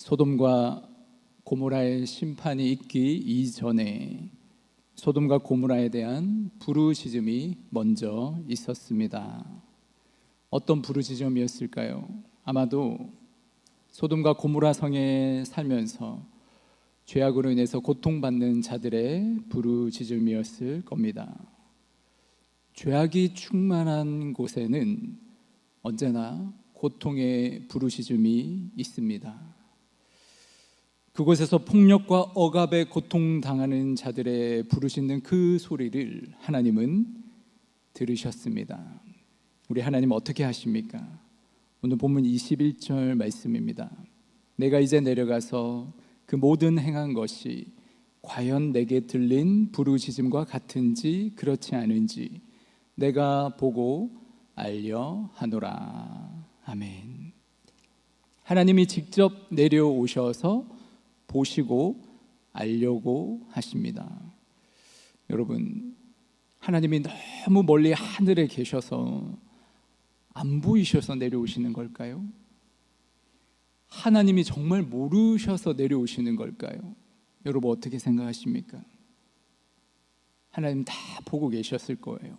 소돔과 고모라의 심판이 있기 이전에 소돔과 고모라에 대한 부르짖음이 먼저 있었습니다. 어떤 부르짖음이었을까요? 아마도 소돔과 고모라 성에 살면서 죄악으로 인해서 고통받는 자들의 부르짖음이었을 겁니다. 죄악이 충만한 곳에는 언제나 고통의 부르짖음이 있습니다. 그곳에서 폭력과 억압에 고통당하는 자들의 부르짖는 그 소리를 하나님은 들으셨습니다. 우리 하나님 어떻게 하십니까? 오늘 본문 21절 말씀입니다. 내가 이제 내려가서 그 모든 행한 것이 과연 내게 들린 부르짖음과 같은지 그렇지 않은지 내가 보고 알려 하노라. 아멘. 하나님이 직접 내려오셔서 보시고 알려고 하십니다. 여러분, 하나님이 너무 멀리 하늘에 계셔서 안 보이셔서 내려오시는 걸까요? 하나님이 정말 모르셔서 내려오시는 걸까요? 여러분 어떻게 생각하십니까? 하나님 다 보고 계셨을 거예요.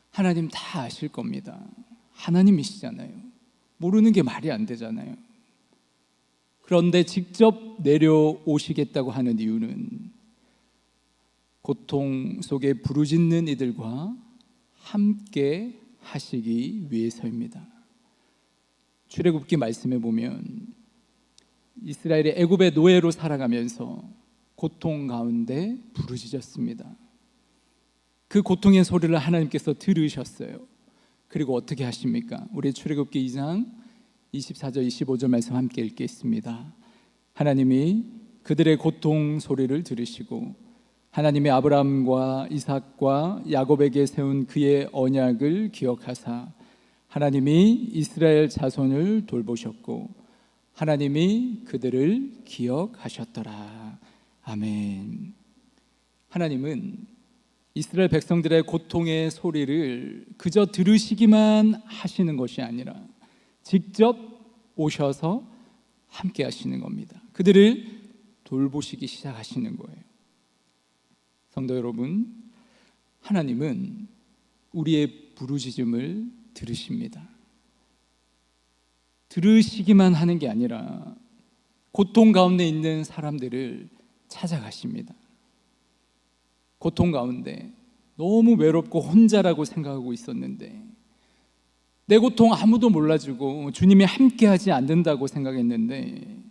하나님 다 아실 겁니다. 하나님이시잖아요. 모르는 게 말이 안 되잖아요. 그런데 직접 내려오시겠다고 하는 이유는 고통 속에 부르짖는 이들과 함께 하시기 위해서입니다. 출애굽기 말씀에 보면 이스라엘이 애굽의 노예로 살아가면서 고통 가운데 부르짖었습니다. 그 고통의 소리를 하나님께서 들으셨어요. 그리고 어떻게 하십니까? 우리 출애굽기 2장 24절 25절 말씀 함께 읽겠습니다. 하나님이 그들의 고통 소리를 들으시고 하나님의 아브라함과 이삭과 야곱에게 세운 그의 언약을 기억하사 하나님이 이스라엘 자손을 돌보셨고 하나님이 그들을 기억하셨더라. 아멘. 하나님은 이스라엘 백성들의 고통의 소리를 그저 들으시기만 하시는 것이 아니라 직접 오셔서 함께 하시는 겁니다. 그들을 돌보시기 시작하시는 거예요. 성도 여러분, 하나님은 우리의 부르짖음을 들으십니다. 들으시기만 하는 게 아니라 고통 가운데 있는 사람들을 찾아가십니다. 고통 가운데 너무 외롭고 혼자라고 생각하고 있었는데 내 고통 아무도 몰라주고 주님이 함께하지 않는다고 생각했는데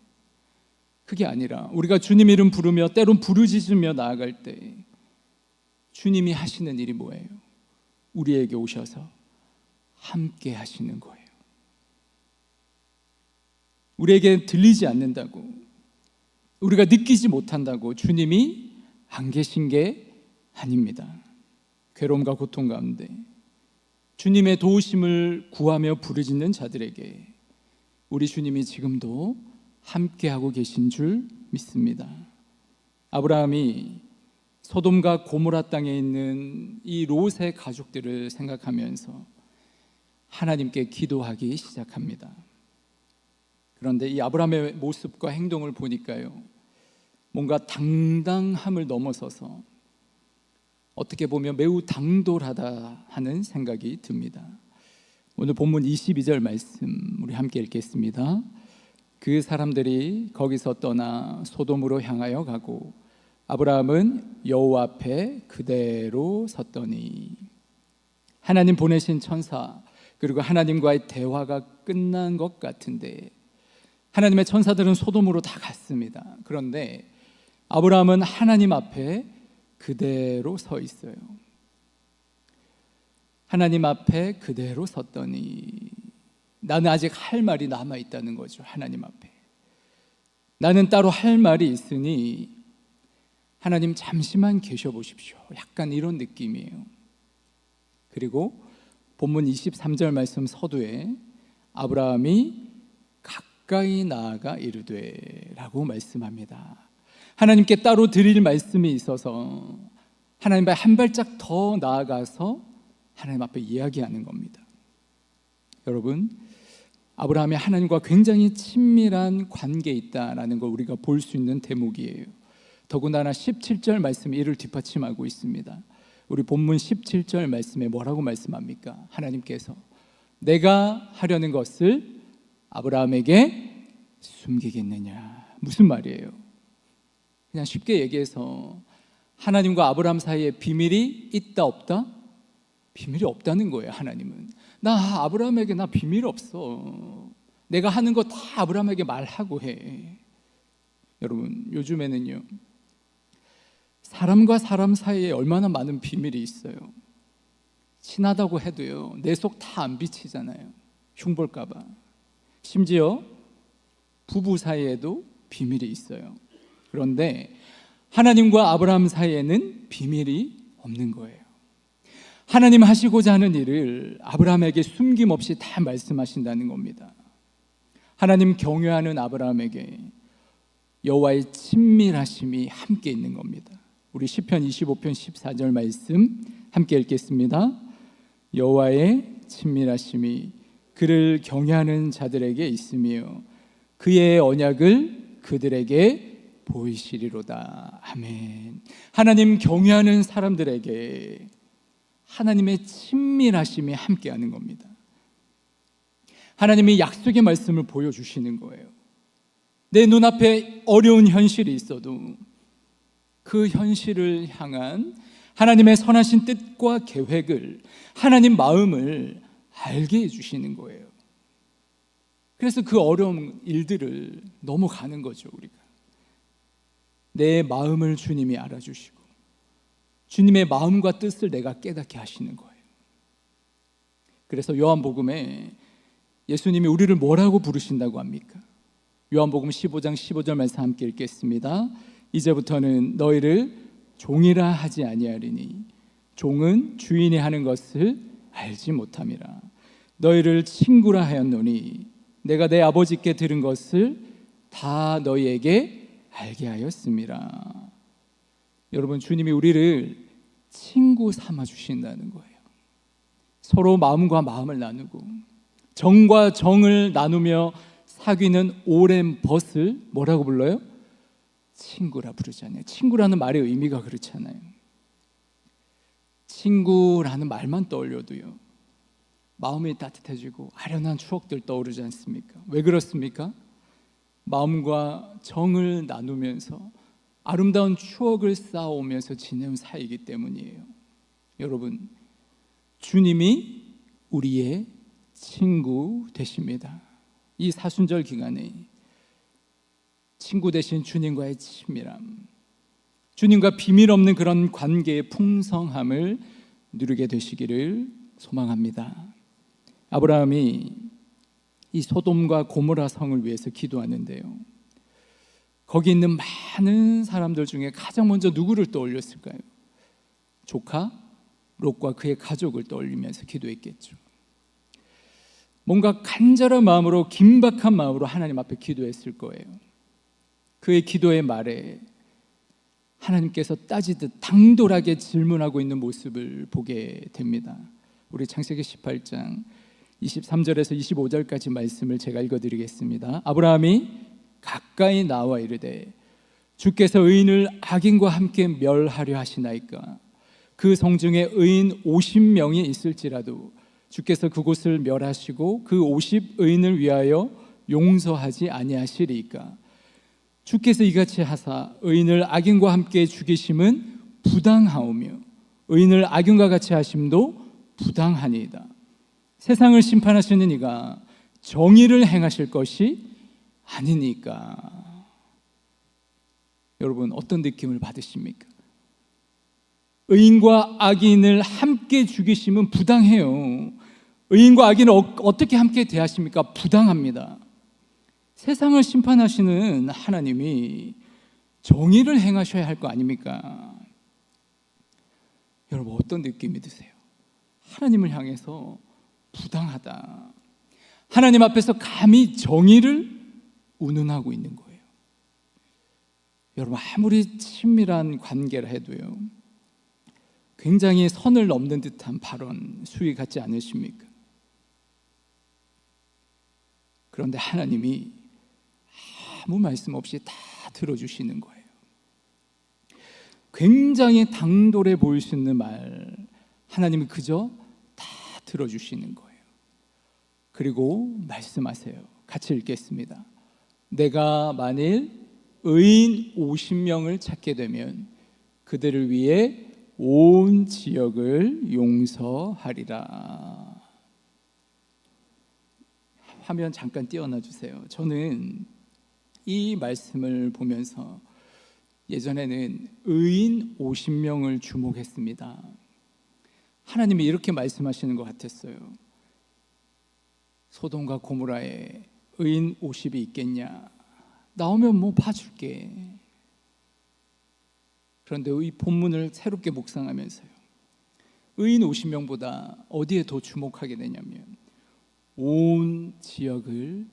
그게 아니라 우리가 주님 이름 부르며 때론 부르짖으며 나아갈 때 주님이 하시는 일이 뭐예요? 우리에게 오셔서 함께 하시는 거예요. 우리에게 들리지 않는다고, 우리가 느끼지 못한다고 주님이 안 계신 게 아닙니다. 괴로움과 고통 가운데 주님의 도우심을 구하며 부르짖는 자들에게 우리 주님이 지금도 함께하고 계신 줄 믿습니다. 아브라함이 소돔과 고모라 땅에 있는 이 롯의 가족들을 생각하면서 하나님께 기도하기 시작합니다. 그런데 이 아브라함의 모습과 행동을 보니까요, 뭔가 당당함을 넘어서서 어떻게 보면 매우 당돌하다 하는 생각이 듭니다. 오늘 본문 22절 말씀 우리 함께 읽겠습니다. 그 사람들이 거기서 떠나 소돔으로 향하여 가고 아브라함은 여호와 앞에 그대로 섰더니 하나님 보내신 천사 그리고 하나님과의 대화가 끝난 것 같은데 하나님의 천사들은 소돔으로 다 갔습니다. 그런데 아브라함은 하나님 앞에 그대로 서 있어요. 하나님 앞에 그대로 섰더니 나는 아직 할 말이 남아 있다는 거죠. 하나님 앞에 나는 따로 할 말이 있으니 하나님 잠시만 계셔 보십시오. 약간 이런 느낌이에요. 그리고 본문 23절 말씀 서두에 아브라함이 가까이 나아가 이르되 라고 말씀합니다. 하나님께 따로 드릴 말씀이 있어서 하나님 앞에 한 발짝 더 나아가서 하나님 앞에 이야기하는 겁니다. 여러분, 아브라함이 하나님과 굉장히 친밀한 관계에 있다라는 걸 우리가 볼 수 있는 대목이에요. 더군다나 17절 말씀이 이를 뒷받침하고 있습니다. 우리 본문 17절 말씀에 뭐라고 말씀합니까? 하나님께서 내가 하려는 것을 아브라함에게 숨기겠느냐. 무슨 말이에요? 그냥 쉽게 얘기해서 하나님과 아브라함 사이에 비밀이 있다 없다? 비밀이 없다는 거예요. 하나님은 나 아브라함에게 나 비밀 없어. 내가 하는 거 다 아브라함에게 말하고 해. 여러분 요즘에는요 사람과 사람 사이에 얼마나 많은 비밀이 있어요. 친하다고 해도요 내 속 다 안 비치잖아요. 흉볼까 봐. 심지어 부부 사이에도 비밀이 있어요. 그런데 하나님과 아브라함 사이에는 비밀이 없는 거예요. 하나님 하시고자 하는 일을 아브라함에게 숨김없이 다 말씀하신다는 겁니다. 하나님 경외하는 아브라함에게 여호와의 친밀하심이 함께 있는 겁니다. 우리 시편 25편 14절 말씀 함께 읽겠습니다. 여호와의 친밀하심이 그를 경외하는 자들에게 있으며 그의 언약을 그들에게 보이시리로다. 아멘. 하나님 경외하는 사람들에게 하나님의 친밀하심이 함께하는 겁니다. 하나님이 약속의 말씀을 보여주시는 거예요. 내 눈앞에 어려운 현실이 있어도 그 현실을 향한 하나님의 선하신 뜻과 계획을, 하나님 마음을 알게 해주시는 거예요. 그래서 그 어려운 일들을 넘어가는 거죠. 우리가 내 마음을 주님이 알아주시고 주님의 마음과 뜻을 내가 깨닫게 하시는 거예요. 그래서 요한복음에 예수님이 우리를 뭐라고 부르신다고 합니까? 요한복음 15장 15절 말씀 함께 읽겠습니다. 이제부터는 너희를 종이라 하지 아니하리니 종은 주인이 하는 것을 알지 못함이라. 너희를 친구라 하였노니 내가 내 아버지께 들은 것을 다 너희에게 알게 하였습니다. 여러분 주님이 우리를 친구 삼아 주신다는 거예요. 서로 마음과 마음을 나누고 정과 정을 나누며 사귀는 오랜 벗을 뭐라고 불러요? 친구라 부르잖아요. 친구라는 말의 의미가 그렇잖아요. 친구라는 말만 떠올려도요 마음이 따뜻해지고 아련한 추억들 떠오르지 않습니까? 왜 그렇습니까? 마음과 정을 나누면서 아름다운 추억을 쌓아오면서 지내온 사이이기 때문이에요. 여러분 주님이 우리의 친구 되십니다. 이 사순절 기간에 친구 되신 주님과의 친밀함, 주님과 비밀 없는 그런 관계의 풍성함을 누리게 되시기를 소망합니다. 아브라함이 이 소돔과 고모라 성을 위해서 기도하는데요 거기 있는 많은 사람들 중에 가장 먼저 누구를 떠올렸을까요? 조카 롯과 그의 가족을 떠올리면서 기도했겠죠. 뭔가 간절한 마음으로 긴박한 마음으로 하나님 앞에 기도했을 거예요. 그의 기도의 말에 하나님께서 따지듯 당돌하게 질문하고 있는 모습을 보게 됩니다. 우리 창세기 18장 23절에서 25절까지 말씀을 제가 읽어드리겠습니다. 아브라함이 가까이 나와 이르되 주께서 의인을 악인과 함께 멸하려 하시나이까. 그 성중에 의인 50명이 있을지라도 주께서 그곳을 멸하시고 그 50의인을 위하여 용서하지 아니하시리이까. 주께서 이같이 하사 의인을 악인과 함께 죽이심은 부당하오며 의인을 악인과 같이 하심도 부당하니이다. 세상을 심판하시는 이가 정의를 행하실 것이 아니니까. 여러분 어떤 느낌을 받으십니까? 의인과 악인을 함께 죽이심은 부당해요. 의인과 악인을 어떻게 함께 대하십니까? 부당합니다. 세상을 심판하시는 하나님이 정의를 행하셔야 할 거 아닙니까? 여러분 어떤 느낌이 드세요? 하나님을 향해서 부당하다, 하나님 앞에서 감히 정의를 운운하고 있는 거예요. 여러분 아무리 친밀한 관계라 해도요 굉장히 선을 넘는 듯한 발언 수위 같지 않으십니까? 그런데 하나님이 아무 말씀 없이 다 들어주시는 거예요. 굉장히 당돌해 보일 수 있는 말, 하나님이 그저 다 들어주시는 거예요. 그리고 말씀하세요. 같이 읽겠습니다. 내가 만일 의인 50명을 찾게 되면 그들을 위해 온 지역을 용서하리라. 화면 잠깐 띄워놔 주세요. 저는 이 말씀을 보면서 예전에는 의인 50명을 주목했습니다. 하나님이 이렇게 말씀하시는 것 같았어요. 소돔과 고모라에 의인 50이 있겠냐? 나오면 뭐 봐줄게. 그런데 이 본문을 새롭게 묵상하면서요, 의인 50명보다 어디에 더 주목하게 되냐면 온 지역을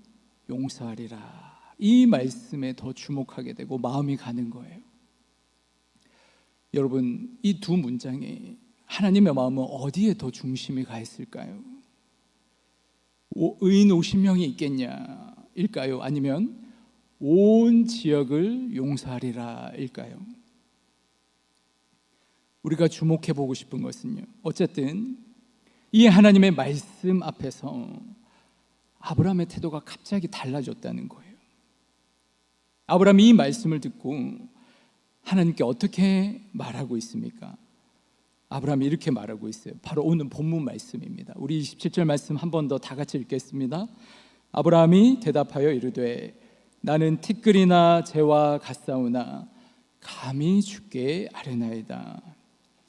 용서하리라, 이 말씀에 더 주목하게 되고 마음이 가는 거예요. 여러분, 이 두 문장에 하나님의 마음은 어디에 더 중심이 가 있을까요? 의인 50명이 있겠냐 일까요? 아니면 온 지역을 용서하리라 일까요? 우리가 주목해 보고 싶은 것은요, 어쨌든 이 하나님의 말씀 앞에서 아브라함의 태도가 갑자기 달라졌다는 거예요. 아브라함이 이 말씀을 듣고 하나님께 어떻게 말하고 있습니까? 아브라함이 이렇게 말하고 있어요. 바로 오늘 본문 말씀입니다. 우리 27절 말씀 한 번 더 다 같이 읽겠습니다. 아브라함이 대답하여 이르되 나는 티끌이나 재와 같사오나 감히 주께 아뢰나이다.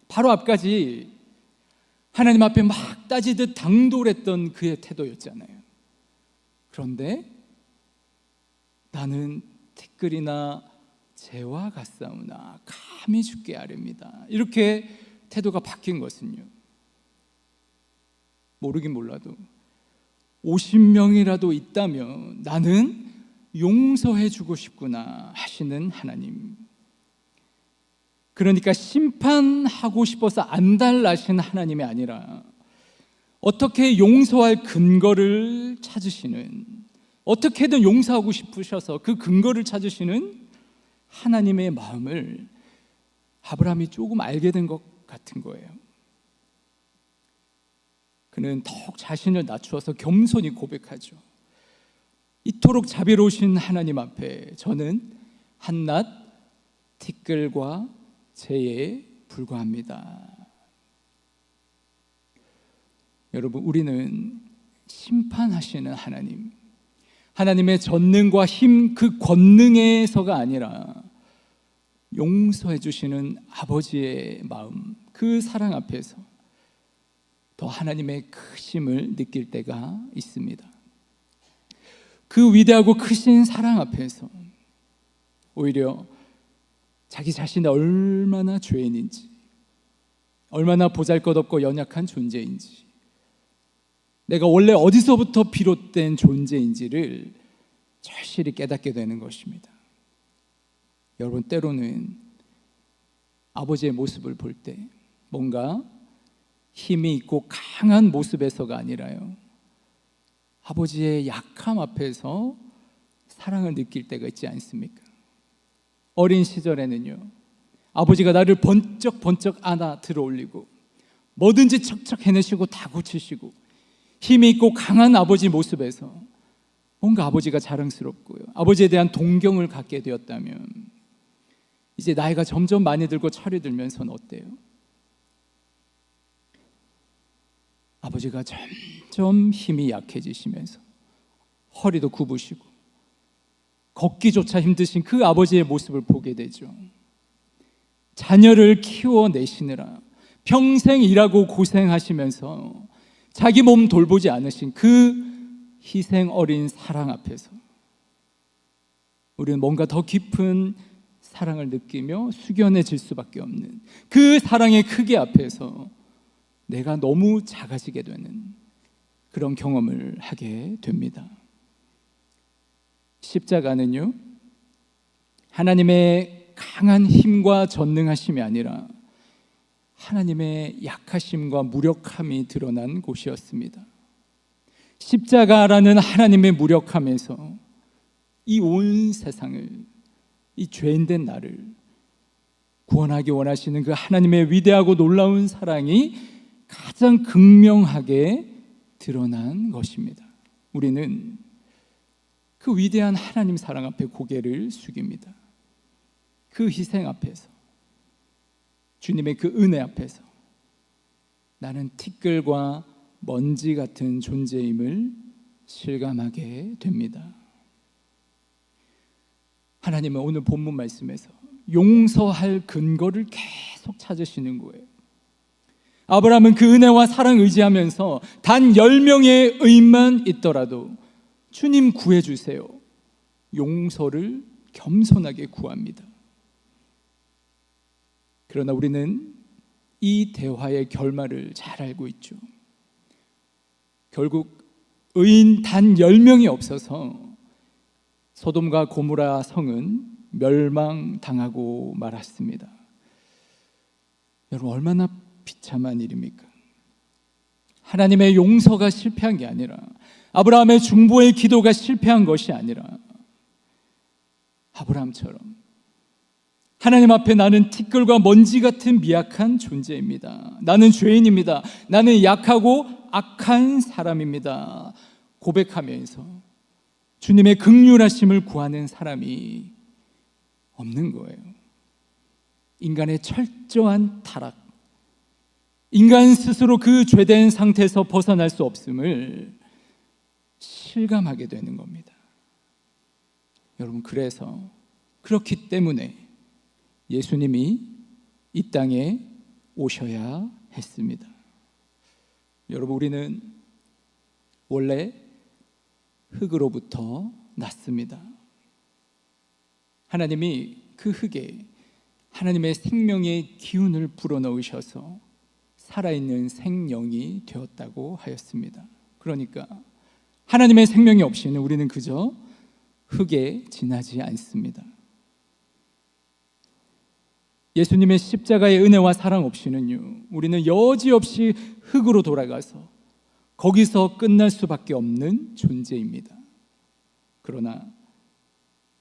바로 앞까지 하나님 앞에 막 따지듯 당돌했던 그의 태도였잖아요. 그런데 나는 티끌이나 재와 같사오나 감히 주께 아뢰니다, 이렇게 태도가 바뀐 것은요, 모르긴 몰라도 50명이라도 있다면 나는 용서해 주고 싶구나 하시는 하나님. 그러니까 심판하고 싶어서 안달나신 하나님이 아니라 어떻게 용서할 근거를 찾으시는, 어떻게든 용서하고 싶으셔서 그 근거를 찾으시는 하나님의 마음을 아브라함이 조금 알게 된 것 같은 거예요. 그는 더욱 자신을 낮추어서 겸손히 고백하죠. 이토록 자비로우신 하나님 앞에 저는 한낱 티끌과 재에 불과합니다. 여러분, 우리는 심판하시는 하나님, 하나님의 전능과 힘, 그 권능에서가 아니라 용서해 주시는 아버지의 마음, 그 사랑 앞에서 더 하나님의 크심을 느낄 때가 있습니다. 그 위대하고 크신 사랑 앞에서 오히려 자기 자신이 얼마나 죄인인지, 얼마나 보잘것없고 연약한 존재인지, 내가 원래 어디서부터 비롯된 존재인지를 절실히 깨닫게 되는 것입니다. 여러분, 때로는 아버지의 모습을 볼 때 뭔가 힘이 있고 강한 모습에서가 아니라요, 아버지의 약함 앞에서 사랑을 느낄 때가 있지 않습니까? 어린 시절에는요, 아버지가 나를 번쩍번쩍 안아 들어올리고 뭐든지 척척 해내시고 다 고치시고 힘이 있고 강한 아버지 모습에서 뭔가 아버지가 자랑스럽고요, 아버지에 대한 동경을 갖게 되었다면, 이제 나이가 점점 많이 들고 철이 들면서는 어때요? 아버지가 점점 힘이 약해지시면서 허리도 굽으시고 걷기조차 힘드신 그 아버지의 모습을 보게 되죠. 자녀를 키워내시느라 평생 일하고 고생하시면서 자기 몸 돌보지 않으신 그 희생 어린 사랑 앞에서 우리는 뭔가 더 깊은 사랑을 느끼며 숙연해질 수밖에 없는 그 사랑의 크기 앞에서 내가 너무 작아지게 되는 그런 경험을 하게 됩니다. 십자가는요, 하나님의 강한 힘과 전능하심이 아니라 하나님의 약하심과 무력함이 드러난 곳이었습니다. 십자가라는 하나님의 무력함에서 이 온 세상을, 이 죄인된 나를 구원하기 원하시는 그 하나님의 위대하고 놀라운 사랑이 가장 극명하게 드러난 것입니다. 우리는 그 위대한 하나님 사랑 앞에 고개를 숙입니다. 그 희생 앞에서, 주님의 그 은혜 앞에서 나는 티끌과 먼지 같은 존재임을 실감하게 됩니다. 하나님은 오늘 본문 말씀에서 용서할 근거를 계속 찾으시는 거예요. 아브라함은 그 은혜와 사랑 의지하면서 단 10명의 의인만 있더라도 주님 구해주세요, 용서를 겸손하게 구합니다. 그러나 우리는 이 대화의 결말을 잘 알고 있죠. 결국 의인 단 10명이 없어서 소돔과 고모라 성은 멸망당하고 말았습니다. 여러분, 얼마나 비참한 일입니까? 하나님의 용서가 실패한 게 아니라, 아브라함의 중보의 기도가 실패한 것이 아니라, 아브라함처럼 하나님 앞에 나는 티끌과 먼지 같은 미약한 존재입니다, 나는 죄인입니다, 나는 약하고 악한 사람입니다 고백하면서 주님의 긍휼하심을 구하는 사람이 없는 거예요. 인간의 철저한 타락, 인간 스스로 그 죄된 상태에서 벗어날 수 없음을 실감하게 되는 겁니다. 여러분, 그래서, 그렇기 때문에 예수님이 이 땅에 오셔야 했습니다. 여러분, 우리는 원래 흙으로부터 났습니다. 하나님이 그 흙에 하나님의 생명의 기운을 불어넣으셔서 살아있는 생명이 되었다고 하였습니다. 그러니까 하나님의 생명이 없이는 우리는 그저 흙에 지나지 않습니다. 예수님의 십자가의 은혜와 사랑 없이는요, 우리는 여지없이 흙으로 돌아가서 거기서 끝날 수밖에 없는 존재입니다. 그러나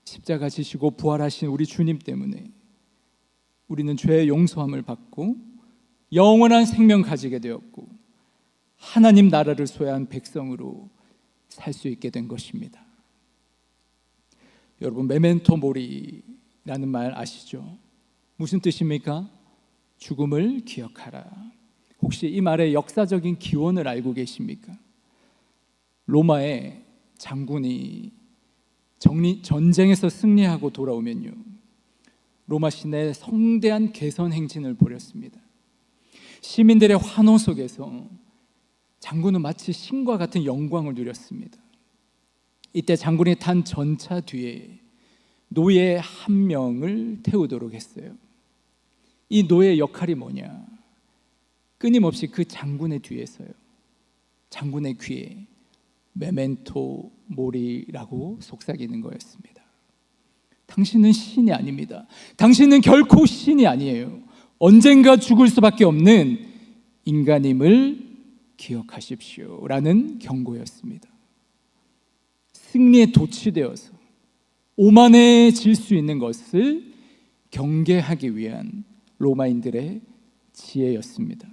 십자가 지시고 부활하신 우리 주님 때문에 우리는 죄의 용서함을 받고 영원한 생명 가지게 되었고 하나님 나라를 소유한 백성으로 살 수 있게 된 것입니다. 여러분, 메멘토 모리라는 말 아시죠? 무슨 뜻입니까? 죽음을 기억하라. 혹시 이 말의 역사적인 기원을 알고 계십니까? 로마의 장군이 전쟁에서 승리하고 돌아오면요, 로마 시내에 성대한 개선 행진을 벌였습니다. 시민들의 환호 속에서 장군은 마치 신과 같은 영광을 누렸습니다. 이때 장군이 탄 전차 뒤에 노예 한 명을 태우도록 했어요. 이 노예의 역할이 뭐냐? 끊임없이 그 장군의 뒤에서요, 장군의 귀에 메멘토 모리라고 속삭이는 거였습니다. 당신은 신이 아닙니다. 당신은 결코 신이 아니에요. 언젠가 죽을 수밖에 없는 인간임을 기억하십시오 라는 경고였습니다. 승리에 도취되어서 오만해질 수 있는 것을 경계하기 위한 로마인들의 지혜였습니다.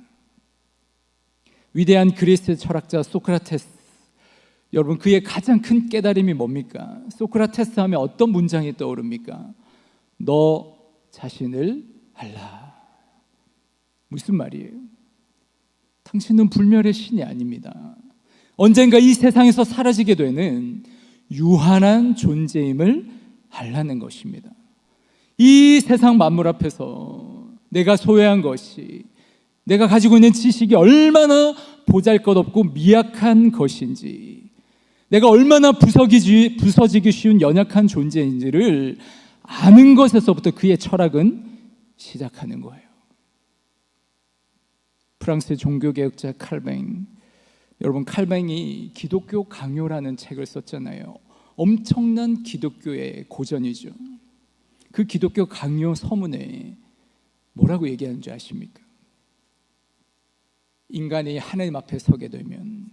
위대한 그리스 철학자 소크라테스, 여러분, 그의 가장 큰 깨달음이 뭡니까? 소크라테스 하면 어떤 문장이 떠오릅니까? 너 자신을 알라. 무슨 말이에요? 당신은 불멸의 신이 아닙니다. 언젠가 이 세상에서 사라지게 되는 유한한 존재임을 알라는 것입니다. 이 세상 만물 앞에서 내가 소유한 것이, 내가 가지고 있는 지식이 얼마나 보잘것없고 미약한 것인지, 내가 얼마나 부서지기 쉬운 연약한 존재인지를 아는 것에서부터 그의 철학은 시작하는 거예요. 프랑스의 종교개혁자 칼뱅, 여러분, 칼뱅이 기독교 강요라는 책을 썼잖아요. 엄청난 기독교의 고전이죠. 그 기독교 강요 서문에 뭐라고 얘기하는지 아십니까? 인간이 하나님 앞에 서게 되면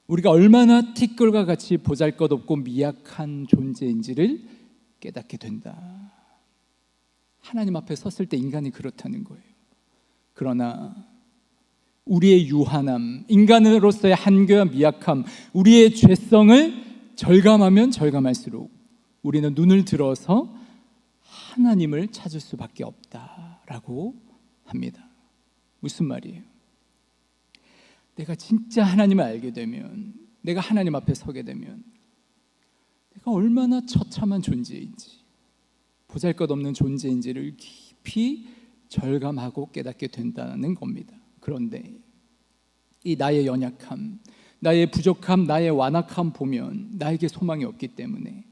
우리가 얼마나 티끌과 같이 보잘것없고 미약한 존재인지를 깨닫게 된다. 하나님 앞에 섰을 때 인간이 그렇다는 거예요. 그러나 우리의 유한함, 인간으로서의 한계와 미약함, 우리의 죄성을 절감하면 절감할수록 우리는 눈을 들어서 하나님을 찾을 수밖에 없다라고 합니다. 무슨 말이에요? 내가 진짜 하나님을 알게 되면, 내가 하나님 앞에 서게 되면 내가 얼마나 처참한 존재인지, 보잘것없는 존재인지를 깊이 절감하고 깨닫게 된다는 겁니다. 그런데 이 나의 연약함, 나의 부족함, 나의 완악함 보면 나에게 소망이 없기 때문에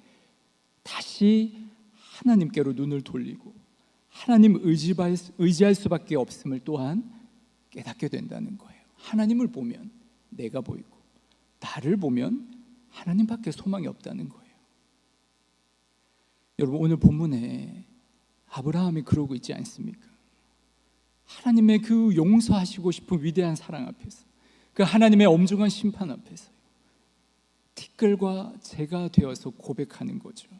다시 하나님께로 눈을 돌리고 하나님 의지할 수밖에 없음을 또한 깨닫게 된다는 거예요. 하나님을 보면 내가 보이고 나를 보면 하나님밖에 소망이 없다는 거예요. 여러분, 오늘 본문에 아브라함이 그러고 있지 않습니까? 하나님의 그 용서하시고 싶은 위대한 사랑 앞에서, 그 하나님의 엄중한 심판 앞에서 티끌과 재가 되어서 고백하는 거죠.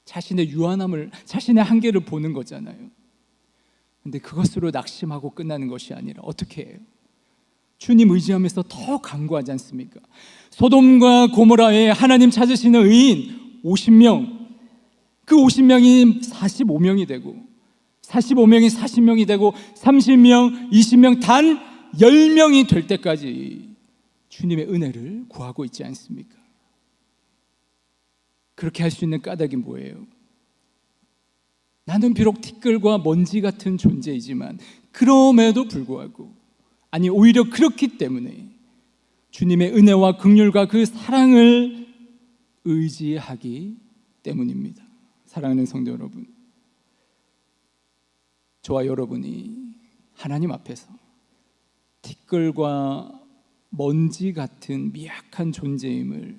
자신의 유한함을, 자신의 한계를 보는 거잖아요. 근데 그것으로 낙심하고 끝나는 것이 아니라 어떻게 해요? 주님 의지하면서 더 간구하지 않습니까? 소돔과 고모라에 하나님 찾으시는 의인 50명, 그 50명이 45명이 되고 45명이 40명이 되고 30명, 20명, 단 10명이 될 때까지 주님의 은혜를 구하고 있지 않습니까? 그렇게 할 수 있는 까닭이 뭐예요? 나는 비록 티끌과 먼지 같은 존재이지만 그럼에도 불구하고, 아니 오히려 그렇기 때문에 주님의 은혜와 긍휼과 그 사랑을 의지하기 때문입니다. 사랑하는 성도 여러분, 저와 여러분이 하나님 앞에서 티끌과 먼지 같은 미약한 존재임을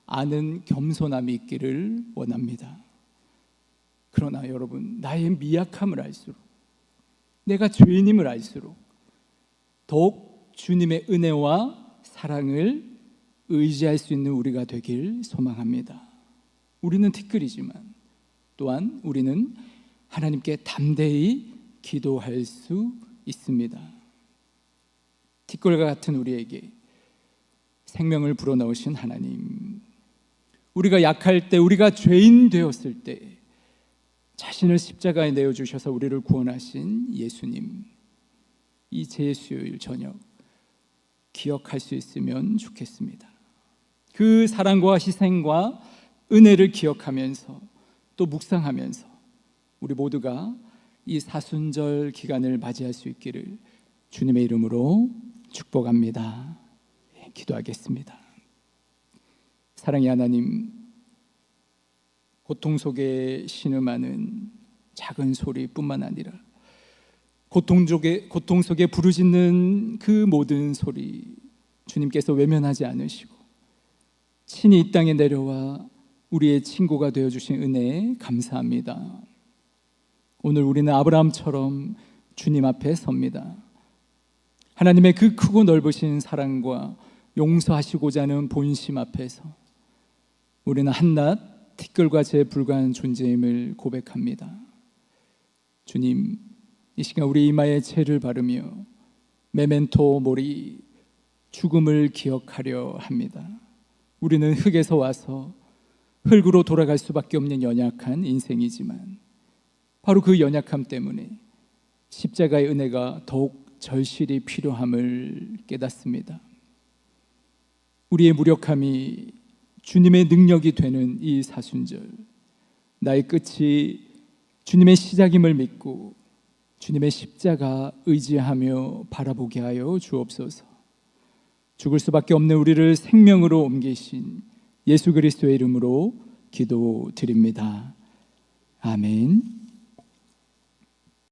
아는 겸손함이 있기를 원합니다. 그러나 여러분, 나의 미약함을 알수록, 내가 죄인임을 알수록 더욱 주님의 은혜와 사랑을 의지할 수 있는 우리가 되길 소망합니다. 우리는 티끌이지만 또한 우리는 하나님께 담대히 기도할 수 있습니다. 티끌과 같은 우리에게 생명을 불어넣으신 하나님, 우리가 약할 때, 우리가 죄인 되었을 때 자신을 십자가에 내어주셔서 우리를 구원하신 예수님, 이 제수요일 저녁 기억할 수 있으면 좋겠습니다. 그 사랑과 희생과 은혜를 기억하면서 또 묵상하면서 우리 모두가 이 사순절 기간을 맞이할 수 있기를 주님의 이름으로 축복합니다. 기도하겠습니다. 사랑의 하나님, 고통 속에 신음하는 작은 소리뿐만 아니라 고통 속에 부르짖는 그 모든 소리 주님께서 외면하지 않으시고 친히 이 땅에 내려와 우리의 친구가 되어주신 은혜에 감사합니다. 오늘 우리는 아브라함처럼 주님 앞에 섭니다. 하나님의 그 크고 넓으신 사랑과 용서하시고자 하는 본심 앞에서 우리는 한낱 티끌과 재에 불과한 존재임을 고백합니다. 주님, 이 시간 우리 이마에 재를 바르며 메멘토 모리, 죽음을 기억하려 합니다. 우리는 흙에서 와서 흙으로 돌아갈 수밖에 없는 연약한 인생이지만 바로 그 연약함 때문에 십자가의 은혜가 더욱 절실히 필요함을 깨닫습니다. 우리의 무력함이 주님의 능력이 되는 이 사순절, 나의 끝이 주님의 시작임을 믿고 주님의 십자가 의지하며 바라보게 하여 주옵소서. 죽을 수밖에 없는 우리를 생명으로 옮기신 예수 그리스도의 이름으로 기도드립니다. 아멘.